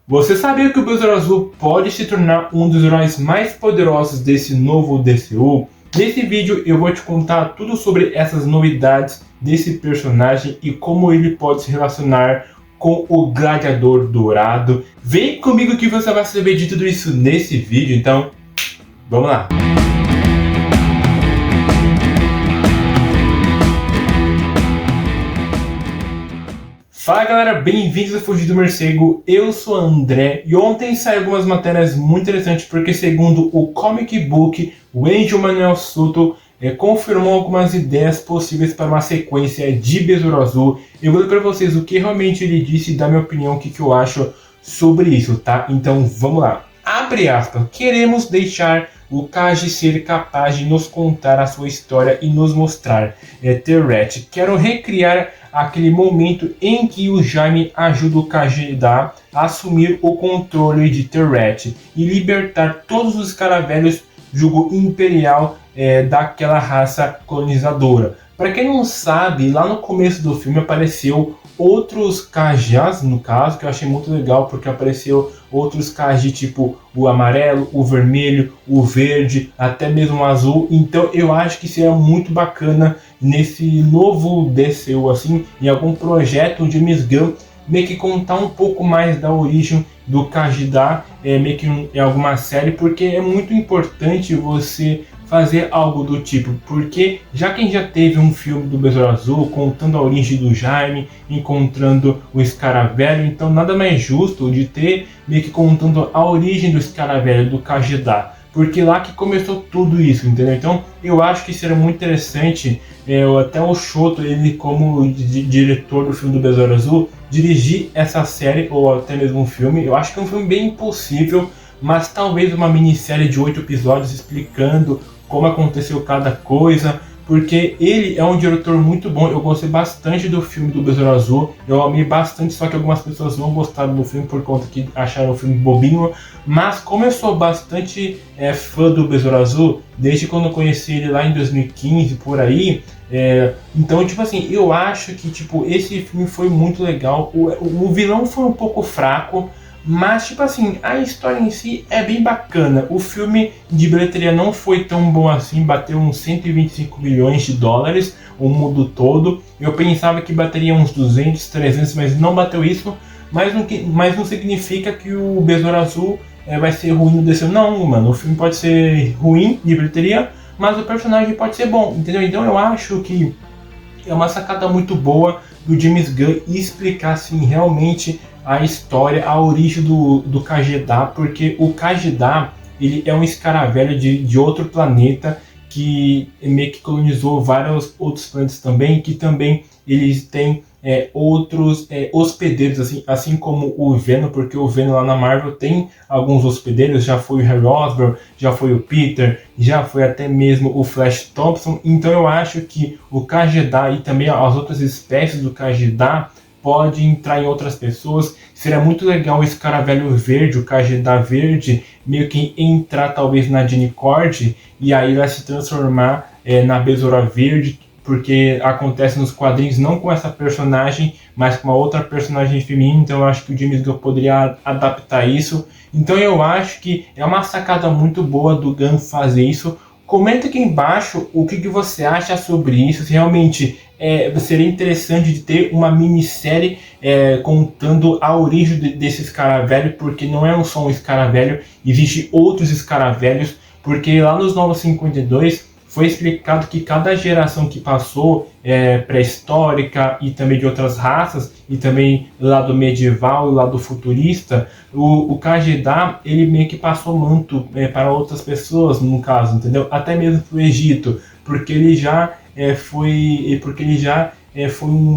Você sabia que o Besouro Azul pode se tornar um dos heróis mais poderosos desse novo DCU? Nesse vídeo eu vou te contar tudo sobre essas novidades desse personagem e como ele pode se relacionar com o Gladiador Dourado. Vem comigo que você vai saber de tudo isso nesse vídeo, então vamos lá! Fala galera, bem-vindos a Fugir do Morcego, eu sou André e ontem saiu algumas matérias muito interessantes porque segundo o Comic Book, o Angel Manuel Soto confirmou algumas ideias possíveis para uma sequência de Besouro Azul. Eu vou ler para vocês o que realmente ele disse e dar minha opinião, o que eu acho sobre isso, tá? Então vamos lá. Abre aspas, queremos deixar o Kaji ser capaz de nos contar a sua história e nos mostrar Terret. Quero recriar aquele momento em que o Jaime ajuda o Kajeda a assumir o controle de Terret e libertar todos os caravelhos jugo imperial daquela raça colonizadora. Para quem não sabe, lá no começo do filme apareceu outros Kajas, no caso, que eu achei muito legal, porque apareceu outros Kaji tipo o amarelo, o vermelho, o verde, até mesmo o azul. Então eu acho que seria muito bacana nesse novo DCU, assim, em algum projeto de James Gunn, meio que contar um pouco mais da origem do Kajida, meio que em alguma série, porque é muito importante você fazer algo do tipo, porque já que a gente já teve um filme do Besouro Azul contando a origem do Jaime, encontrando o Escaravelho, então nada mais justo de ter meio que contando a origem do Escaravelho, do Kajida, porque lá que começou tudo isso, entendeu? Então eu acho que seria muito interessante, até o Shoto, ele como diretor do filme do Besouro Azul, dirigir essa série ou até mesmo um filme. Eu acho que é um filme bem impossível, mas talvez uma minissérie de 8 episódios explicando como aconteceu cada coisa, porque ele é um diretor muito bom. Eu gostei bastante do filme do Besouro Azul, eu amei bastante, só que algumas pessoas não gostaram do filme por conta que acharam o filme bobinho, mas como eu sou bastante fã do Besouro Azul, desde quando eu conheci ele lá em 2015, por aí, então tipo assim, eu acho que tipo, esse filme foi muito legal. O vilão foi um pouco fraco, mas, tipo assim, a história em si é bem bacana. O filme de bilheteria não foi tão bom assim, bateu uns 125 milhões de dólares, o mundo todo. Eu pensava que bateria uns 200, 300, mas não bateu isso. Mas não significa que o Besouro Azul vai ser ruim no DCU. Não, mano, o filme pode ser ruim de bilheteria, mas o personagem pode ser bom, entendeu? Então eu acho que é uma sacada muito boa do James Gunn explicar assim realmente a história, a origem do Kajeda, porque o Kajeda, ele é um escaravelho de outro planeta que meio que colonizou vários outros planetas também, que também eles têm outros hospedeiros, assim como o Venom, porque o Venom lá na Marvel tem alguns hospedeiros, já foi o Harry Osborn, já foi o Peter, já foi até mesmo o Flash Thompson. Então eu acho que o Kajeda e também as outras espécies do Kajeda pode entrar em outras pessoas. Seria muito legal o Escaravelho Verde, o Kajeda Verde, meio que entrar talvez na Jean Cord, e aí vai se transformar na Besoura Verde, porque acontece nos quadrinhos não com essa personagem, mas com uma outra personagem feminina. Então eu acho que o James Gunn poderia adaptar isso. Então eu acho que é uma sacada muito boa do Gunn fazer isso. Comenta aqui embaixo o que você acha sobre isso, se realmente seria interessante de ter uma minissérie contando a origem desse escaravelho, porque não é só um escaravelho, existem outros escaravelhos, porque lá nos Novos 52 foi explicado que cada geração que passou, pré-histórica e também de outras raças, e também lado medieval e lado futurista, o Kajeda, ele meio que passou manto para outras pessoas, no caso, entendeu? Até mesmo para o Egito, porque ele já foi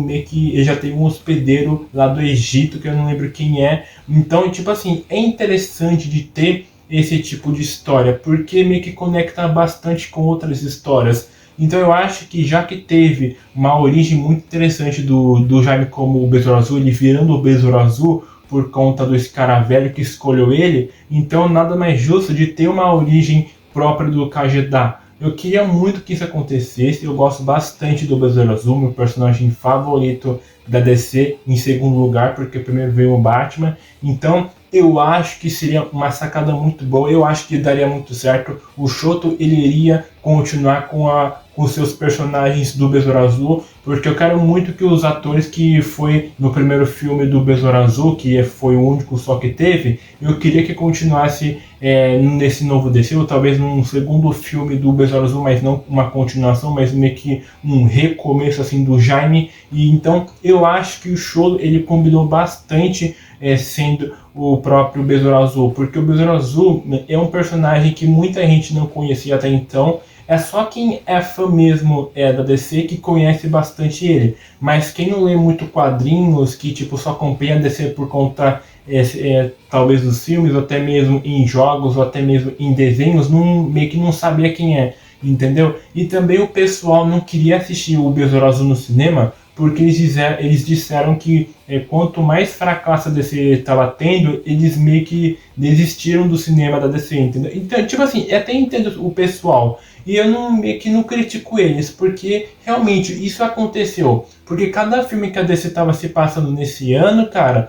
meio que ele já teve um hospedeiro lá do Egito, que eu não lembro quem é. Então, tipo assim, é interessante de ter esse tipo de história, porque meio que conecta bastante com outras histórias. Então eu acho que já que teve uma origem muito interessante do Jaime como o Besouro Azul, ele virando o Besouro Azul por conta do escaravelho que escolheu ele, então nada mais justo de ter uma origem própria do Kajeda. Eu queria muito que isso acontecesse. Eu gosto bastante do Besouro Azul, meu personagem favorito da DC, em segundo lugar, porque primeiro veio o Batman. Então eu acho que seria uma sacada muito boa, eu acho que daria muito certo. O Shoto, ele iria continuar com os seus personagens do Besouro Azul, porque eu quero muito que os atores que foi no primeiro filme do Besouro Azul, que foi o único só que teve, eu queria que continuasse nesse novo DC, ou talvez num segundo filme do Besouro Azul, mas não uma continuação, mas meio que um recomeço assim do Jaime. E então eu acho que o Cholo ele combinou bastante sendo o próprio Besouro Azul, porque o Besouro Azul é um personagem que muita gente não conhecia até então. É só quem é fã mesmo da DC que conhece bastante ele. Mas quem não lê muito quadrinhos, que tipo só acompanha a DC por conta talvez dos filmes, ou até mesmo em jogos, ou até mesmo em desenhos, meio que não sabia quem é, entendeu? E também o pessoal não queria assistir o Besouro Azul no cinema, porque eles disseram que quanto mais fracasso a DC estava tendo, eles meio que desistiram do cinema da DC, entendeu? Então, tipo assim, eu até entendo o pessoal, e eu meio que não critico eles, porque realmente isso aconteceu. Porque cada filme que a DC estava se passando nesse ano, cara,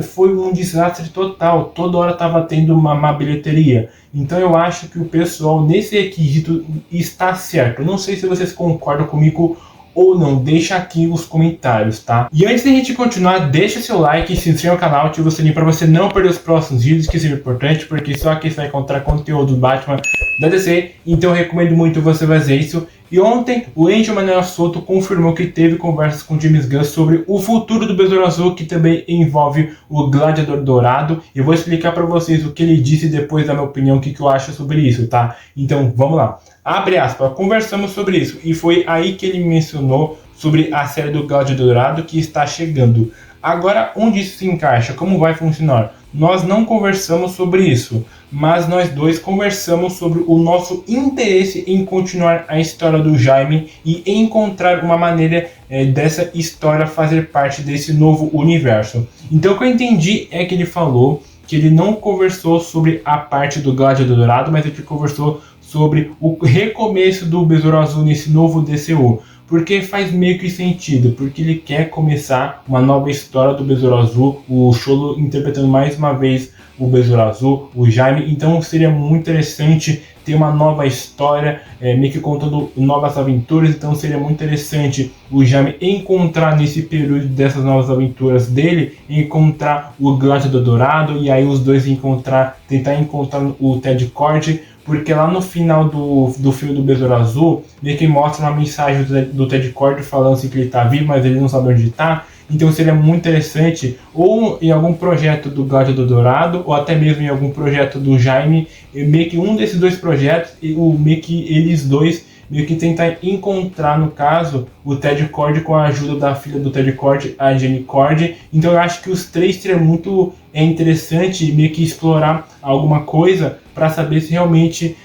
foi um desastre total. Toda hora estava tendo uma má bilheteria. Então eu acho que o pessoal nesse requisito está certo. Não sei se vocês concordam comigo ou não, deixa aqui os comentários, tá? E antes da gente continuar, deixa seu like, se inscreva no canal, ativa o sininho para você não perder os próximos vídeos, que isso é importante, porque só aqui você vai encontrar conteúdo do Batman da DC, então eu recomendo muito você fazer isso. E ontem o Angel Manuel Soto confirmou que teve conversas com James Gunn sobre o futuro do Besouro Azul, que também envolve o Gladiador Dourado. Eu vou explicar para vocês o que ele disse depois da minha opinião, o que eu acho sobre isso, tá? Então vamos lá. Abre aspas, conversamos sobre isso, e foi aí que ele mencionou sobre a série do Gladiador Dourado que está chegando. Agora, onde isso se encaixa? Como vai funcionar? Nós não conversamos sobre isso, mas nós dois conversamos sobre o nosso interesse em continuar a história do Jaime e encontrar uma maneira dessa história fazer parte desse novo universo. Então o que eu entendi é que ele falou que ele não conversou sobre a parte do Gladiador Dourado, mas ele conversou sobre o recomeço do Besouro Azul nesse novo DCU. Porque faz meio que sentido, porque ele quer começar uma nova história do Besouro Azul, o Cholo interpretando mais uma vez o Besouro Azul, o Jaime, então seria muito interessante ter uma nova história, meio que contando novas aventuras, então seria muito interessante o Jaime encontrar nesse período dessas novas aventuras dele, encontrar o Gladiador Dourado, e aí os dois tentar encontrar o Ted Kord, porque lá no final do filme do Besouro Azul, meio que mostra uma mensagem do Ted Kord falando assim que ele tá vivo, mas ele não sabe onde tá. Então seria muito interessante, ou em algum projeto do Gladiador Dourado, ou até mesmo em algum projeto do Jaime, meio que um desses dois projetos, meio que eles dois meio que tentar encontrar, no caso, o Ted Kord com a ajuda da filha do Ted Kord, a Jenny Kord. Então eu acho que os três seria muito interessante meio que explorar alguma coisa para saber se realmente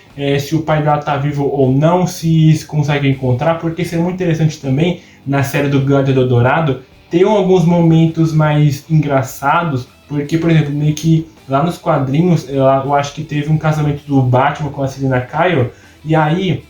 se o pai dela tá vivo ou não, se consegue encontrar, porque seria muito interessante também na série do Gladiador Dourado ter alguns momentos mais engraçados, porque, por exemplo, meio que lá nos quadrinhos, eu acho que teve um casamento do Batman com a Selina Kyle, e aí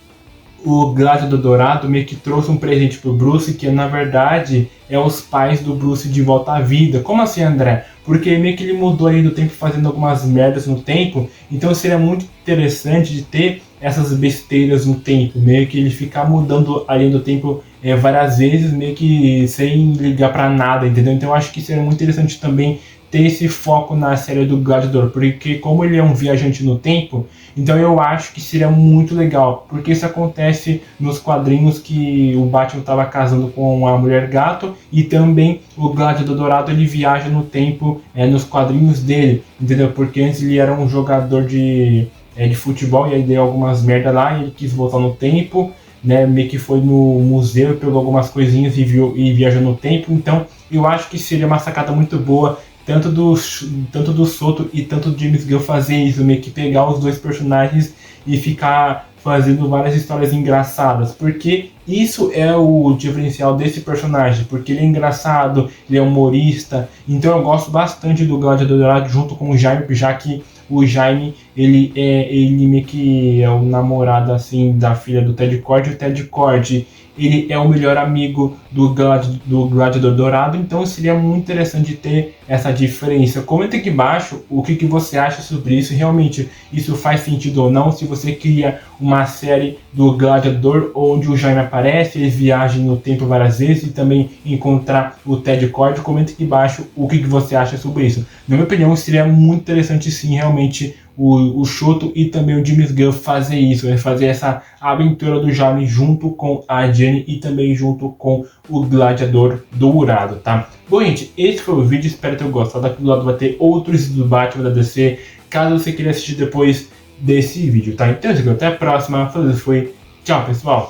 o Gladiador Dourado meio que trouxe um presente pro Bruce, que na verdade é os pais do Bruce de volta à vida. Como assim, André? Porque meio que ele mudou aí do tempo fazendo algumas merdas no tempo, então seria muito interessante de ter essas besteiras no tempo, meio que ele ficar mudando a linha do tempo várias vezes, meio que sem ligar pra nada, entendeu? Então eu acho que seria muito interessante também ter esse foco na série do Gladiador, porque como ele é um viajante no tempo, então eu acho que seria muito legal, porque isso acontece nos quadrinhos que o Batman estava casando com a Mulher Gato, e também o Gladiador Dourado ele viaja no tempo nos quadrinhos dele, entendeu? Porque antes ele era um jogador de futebol, e aí deu algumas merda lá, e ele quis voltar no tempo, né, meio que foi no museu, pegou algumas coisinhas e viajou no tempo. Então eu acho que seria uma sacada muito boa, tanto do Soto e tanto do James Gunn fazer isso, meio que pegar os dois personagens e ficar fazendo várias histórias engraçadas, porque isso é o diferencial desse personagem, porque ele é engraçado, ele é humorista. Então eu gosto bastante do Gladiador Dourado junto com o Jaime, já que o Jaime ele meio que é o namorado assim da filha do Ted Kord, e o Ted Kord ele é o melhor amigo do Gladiador Dourado, então seria muito interessante ter essa diferença. Comenta aqui embaixo o que você acha sobre isso, realmente isso faz sentido ou não, se você cria uma série do Gladiador onde o Jaime aparece, ele viaja no tempo várias vezes e também encontrar o Ted Kord. Comenta aqui embaixo o que você acha sobre isso. Na minha opinião, seria muito interessante sim, realmente, o Choto e também o James Gunn fazer isso, né? Fazer essa aventura do Jaime junto com a Jenny e também junto com o Gladiador Dourado, tá? Bom, gente, esse foi o vídeo, espero ter gostado. Aqui do lado vai ter outros do Batman da DC, caso você queira assistir depois desse vídeo, tá? Então, até a próxima, foi, tchau, pessoal!